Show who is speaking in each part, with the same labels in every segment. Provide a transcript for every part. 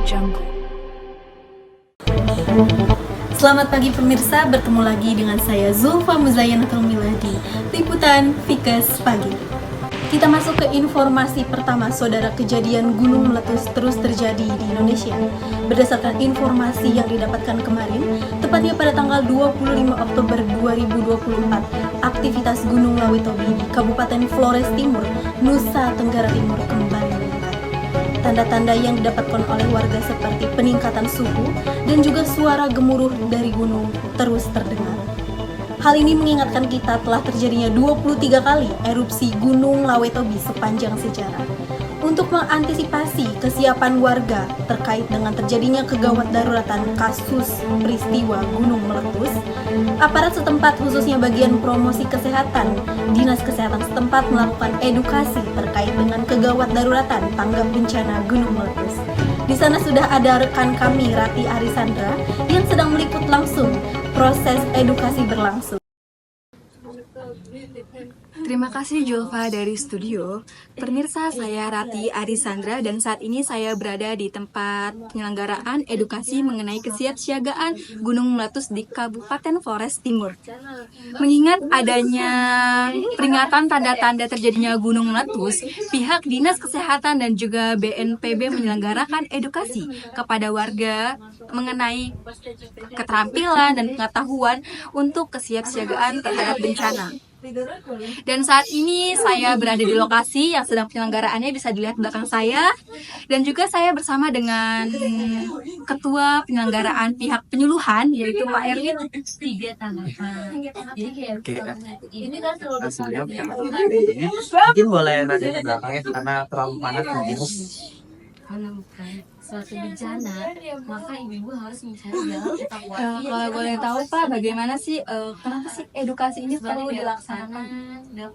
Speaker 1: Jungle.
Speaker 2: Selamat pagi pemirsa, bertemu lagi dengan saya Zulfa Muzayanatul Miladi, Liputan Fikes Pagi. Kita masuk ke informasi pertama, saudara. Kejadian gunung meletus terus terjadi di Indonesia. Berdasarkan informasi yang didapatkan kemarin, tepatnya pada tanggal 25 Oktober 2024, aktivitas Gunung Lawetobi di Kabupaten Flores Timur, Nusa Tenggara Timur kembali meningkat. Tanda-tanda yang didapatkan oleh warga seperti peningkatan suhu dan juga suara gemuruh dari gunung terus terdengar. Hal ini mengingatkan kita telah terjadinya 23 kali erupsi Gunung Lawetobi sepanjang sejarah. Untuk mengantisipasi kesiapan warga terkait dengan terjadinya kegawat daruratan kasus peristiwa gunung meletus, aparat setempat khususnya bagian promosi kesehatan, Dinas Kesehatan setempat melakukan edukasi terkait dengan kegawat daruratan tanggap bencana gunung meletus. Di sana sudah ada rekan kami Rati Arisandra yang sedang meliput langsung proses edukasi berlangsung.
Speaker 1: Terima kasih Julfa dari studio. Pemirsa, saya Rati Arisandra dan saat ini saya berada di tempat penyelenggaraan edukasi mengenai kesiapsiagaan gunung meletus di Kabupaten Flores Timur. Mengingat adanya peringatan tanda-tanda terjadinya gunung meletus, pihak Dinas Kesehatan dan juga BNPB menyelenggarakan edukasi kepada warga mengenai keterampilan dan pengetahuan untuk kesiapsiagaan terhadap bencana. Dan saat ini saya berada di lokasi yang sedang penyelenggaraannya, bisa dilihat belakang saya. Dan juga saya bersama dengan Ketua Penyelenggaraan Pihak Penyuluhan, yaitu Pak Erwin.
Speaker 3: Tiga tanggapan. Jadi kayak ini kan
Speaker 4: mungkin boleh nanya ke belakangnya karena terlalu panas mungkin.
Speaker 3: kalau bukan suatu bencana, maka ibu-ibu harus mencari jalan evakuasi.
Speaker 1: Kalau boleh tahu Pak, bagaimana sih, kenapa sih edukasi ini perlu dilaksanakan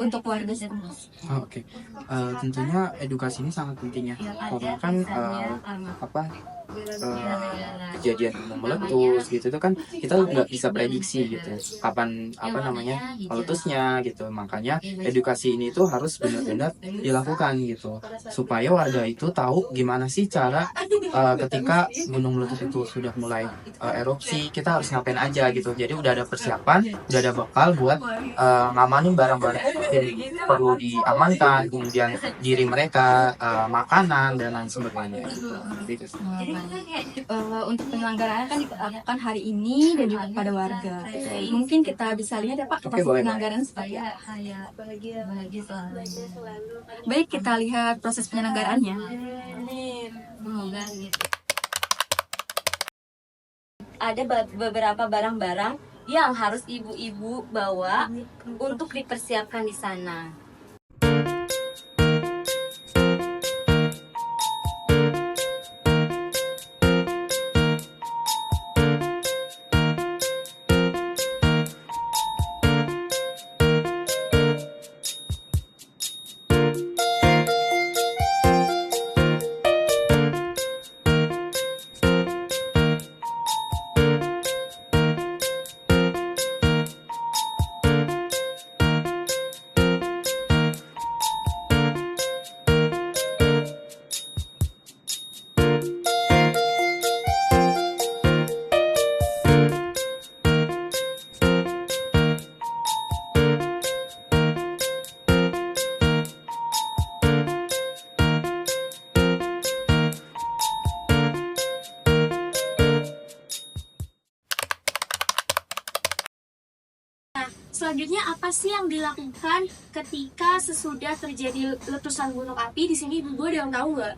Speaker 1: untuk warga setempat?
Speaker 4: Oke. Tentunya edukasi ini sangat penting ya, karena kan kejadian gunung meletus gitu itu kan kita nggak bisa prediksi gitu kapan meletusnya gitu. Makanya edukasi ini tuh harus benar-benar dilakukan gitu supaya warga itu tahu gimana sih cara ketika gunung meletus itu sudah mulai erupsi, kita harus ngapain aja gitu. Jadi udah ada persiapan, udah ada bekal buat ngamanin barang-barang yang perlu diamankan, kemudian diri mereka, makanan dan lain sebagainya gitu.
Speaker 1: Untuk penyelenggaraan kan dilakukan hari ini dan juga pada warga. Mungkin kita bisa lihat ya Pak proses penyelenggaraan supaya
Speaker 3: bahagia selalu.
Speaker 1: baik, kita lihat proses penyelenggaraannya.
Speaker 3: Semoga gitu. Ada beberapa barang-barang yang harus ibu-ibu bawa untuk dipersiapkan di sana.
Speaker 5: Selanjutnya apa sih yang dilakukan ketika sesudah terjadi letusan gunung api? Di sini ibu ada yang tahu nggak?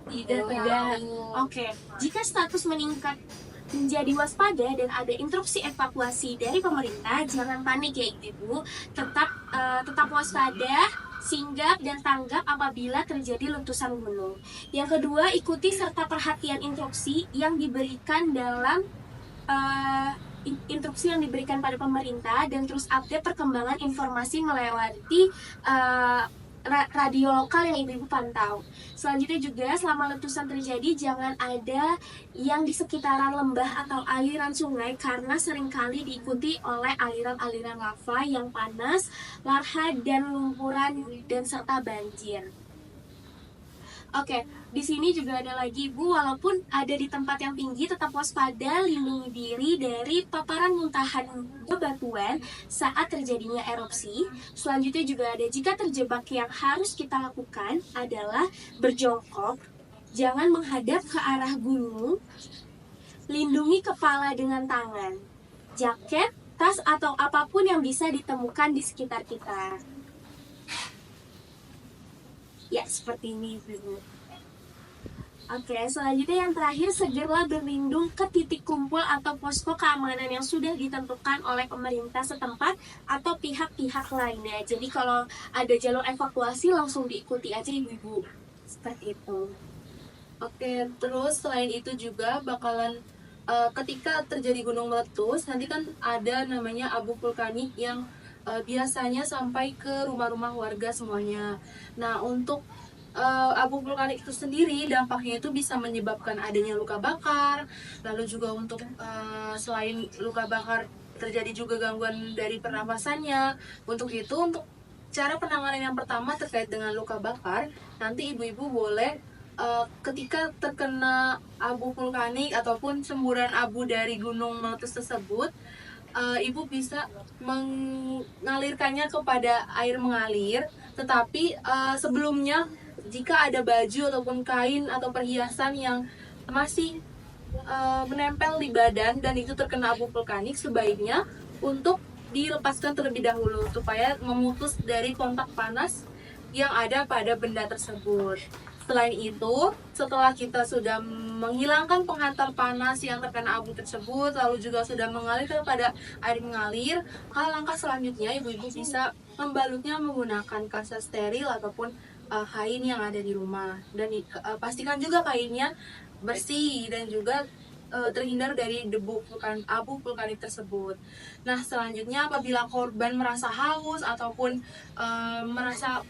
Speaker 5: Tidak. Oke. Jika status meningkat menjadi waspada dan ada instruksi evakuasi dari pemerintah, jangan panik ya ibu. Tetap waspada, singgap dan tanggap apabila terjadi letusan gunung. Yang kedua, ikuti serta perhatian instruksi yang diberikan dalam instruksi yang diberikan pada pemerintah, dan terus update perkembangan informasi melewati radio lokal yang ibu-ibu pantau. Selanjutnya juga, selama letusan terjadi jangan ada yang di sekitaran lembah atau aliran sungai karena seringkali diikuti oleh aliran-aliran lava yang panas, larha dan lumpuran dan serta banjir. Oke, di sini juga ada lagi Ibu, walaupun ada di tempat yang tinggi, tetap waspada, lindungi diri dari paparan muntahan bebatuan saat terjadinya erupsi. Selanjutnya juga ada, jika terjebak, yang harus kita lakukan adalah berjongkok, jangan menghadap ke arah gunung, lindungi kepala dengan tangan, jaket, tas, atau apapun yang bisa ditemukan di sekitar kita. Ya, seperti ini, Ibu. Oke, selanjutnya yang terakhir, segera berlindung ke titik kumpul atau posko keamanan yang sudah ditentukan oleh pemerintah setempat atau pihak-pihak lainnya. Jadi kalau ada jalur evakuasi langsung diikuti aja, Ibu-ibu. Seperti itu.
Speaker 6: Oke, terus selain itu juga bakalan ketika terjadi gunung meletus, nanti kan ada namanya abu vulkanik yang biasanya sampai ke rumah-rumah warga semuanya. Nah, untuk abu vulkanik itu sendiri dampaknya itu bisa menyebabkan adanya luka bakar, lalu juga untuk selain luka bakar terjadi juga gangguan dari pernapasannya. Untuk itu, untuk cara penanganan yang pertama terkait dengan luka bakar, nanti ibu-ibu boleh ketika terkena abu vulkanik ataupun semburan abu dari gunung meletus tersebut, ibu bisa mengalirkannya kepada air mengalir. Tetapi sebelumnya, jika ada baju ataupun kain atau perhiasan yang masih menempel di badan dan itu terkena abu vulkanik, sebaiknya untuk dilepaskan terlebih dahulu supaya memutus dari kontak panas yang ada pada benda tersebut. Selain itu, setelah kita sudah menghilangkan penghantar panas yang terkena abu tersebut, lalu juga sudah mengalir kepada air mengalir, maka langkah selanjutnya ibu-ibu bisa membalutnya menggunakan kasa steril ataupun kain yang ada di rumah. Dan pastikan juga kainnya bersih dan juga terhindar dari debu abu vulkanik tersebut. Nah, selanjutnya apabila korban merasa haus ataupun merasa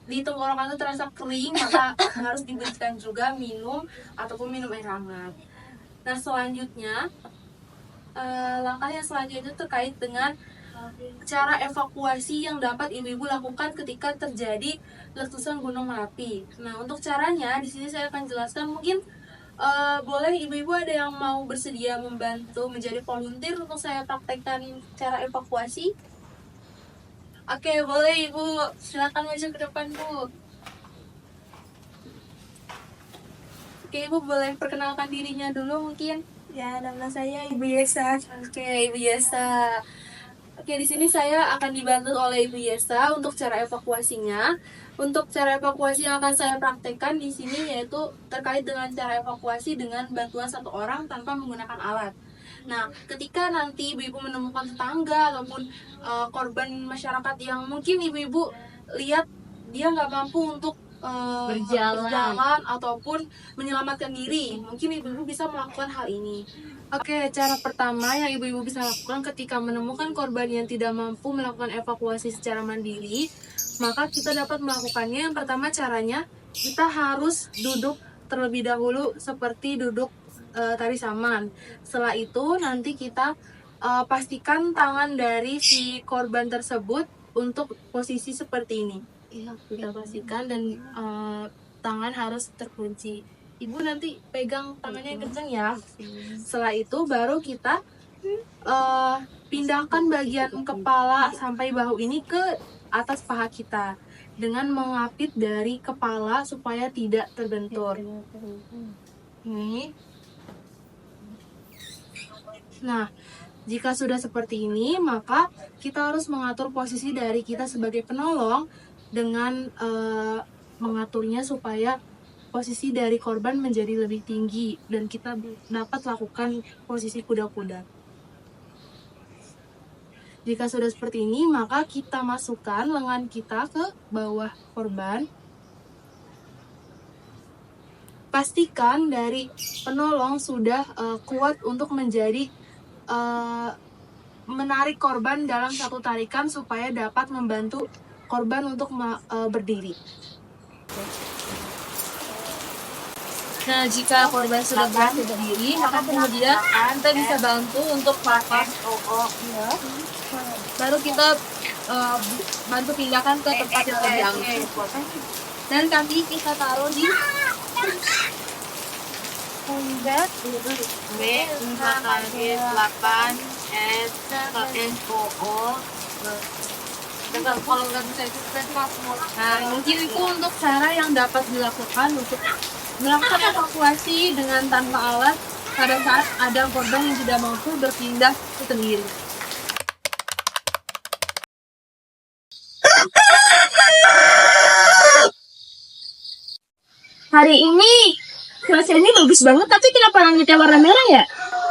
Speaker 6: di tenggorokan itu terasa kering, maka harus diberikan juga minum ataupun minum air hangat. Nah, selanjutnya langkah yang selanjutnya terkait dengan cara evakuasi yang dapat ibu-ibu lakukan ketika terjadi letusan Gunung Merapi. Nah, untuk caranya di sini saya akan jelaskan. Mungkin boleh ibu-ibu ada yang mau bersedia membantu menjadi volunteer untuk saya praktekkan cara evakuasi? Oke, boleh Ibu. Silakan maju ke depan, Bu. Oke, Ibu boleh perkenalkan dirinya dulu mungkin.
Speaker 7: Ya, nama saya Ibu Yesa.
Speaker 6: Oke, Ibu Yesa. Oke, di sini saya akan dibantu oleh Ibu Yesa untuk cara evakuasinya. Untuk cara evakuasi yang akan saya praktekkan di sini yaitu terkait dengan cara evakuasi dengan bantuan satu orang tanpa menggunakan alat. Nah, ketika nanti ibu-ibu menemukan tetangga ataupun korban masyarakat yang mungkin ibu-ibu lihat dia nggak mampu untuk berjalan ataupun menyelamatkan diri, mungkin ibu-ibu bisa melakukan hal ini. Oke, cara pertama yang ibu-ibu bisa lakukan ketika menemukan korban yang tidak mampu melakukan evakuasi secara mandiri, maka kita dapat melakukannya. Yang pertama caranya, kita harus duduk terlebih dahulu seperti duduk tari saman. Setelah itu nanti kita pastikan tangan dari si korban tersebut untuk posisi seperti ini. Kita pastikan dan tangan harus terkunci. Ibu nanti pegang tangannya yang kencang ya. Setelah itu baru kita pindahkan bagian kepala sampai bahu ini ke atas paha kita dengan mengapit dari kepala supaya tidak terbentur. Ini. Nah, jika sudah seperti ini, maka kita harus mengatur posisi dari kita sebagai penolong dengan mengaturnya supaya posisi dari korban menjadi lebih tinggi dan kita dapat lakukan posisi kuda-kuda. Jika sudah seperti ini, maka kita masukkan lengan kita ke bawah korban. Pastikan dari penolong sudah kuat untuk menjadi menarik korban dalam satu tarikan supaya dapat membantu korban untuk berdiri. Nah, jika korban sudah berhasil berdiri, maka kemudian kita bisa bantu untuk lepas. Baru kita bantu pindahkan ke tempat yang lebih aman. dan kaki kita taruh di pundak B 4 kali 8 S O O. Kalau nggak bisa itu nah mungkin itu untuk cara yang dapat dilakukan untuk melakukan evakuasi dengan tanpa alat pada saat ada korban yang tidak mampu berpindah sendiri.
Speaker 5: Hari ini cuacanya bagus banget, tapi kenapa langitnya warna merah ya?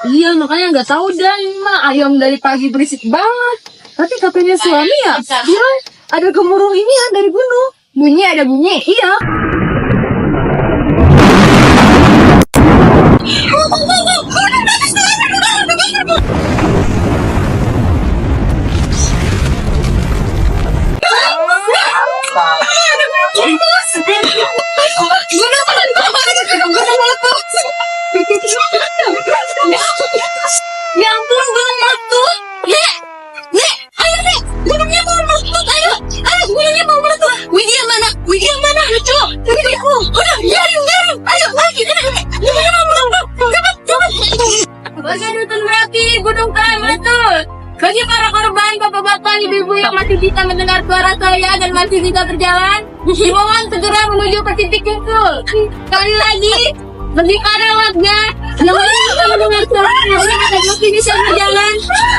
Speaker 6: Iya, makanya nggak tahu dan mah ayam dari pagi berisik banget. Tapi katanya suami ya bilang ada gemuruh ini ya dari gunung. Bunyi ada bunyi. Iya.
Speaker 5: Ya ampun, gunung meletus. Nek, ayo Nek, gunungnya mau meletus, ayo, gunungnya mau meletus. Widya mana, lucu, Widyaku, udah, garing, ayo lagi, gunungnya mau meletus, cepat. Bagi dusun berarti gunung telah meletus. Bagi para korban, bapak-bapak, ibu-ibu yang masih bisa mendengar suara saya dan masih bisa berjalan, dimohon segera menuju ke titik kumpul. Sekali lagi, bagi para warga yang bisa mendengar suara saya dan masih bisa berjalan,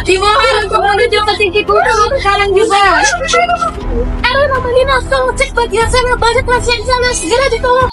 Speaker 5: dimohon untuk menuju ke titik kumpul sekarang juga. Mama Lina, tolong cek bagian sana, banyak pasien di sana, segera ditolong.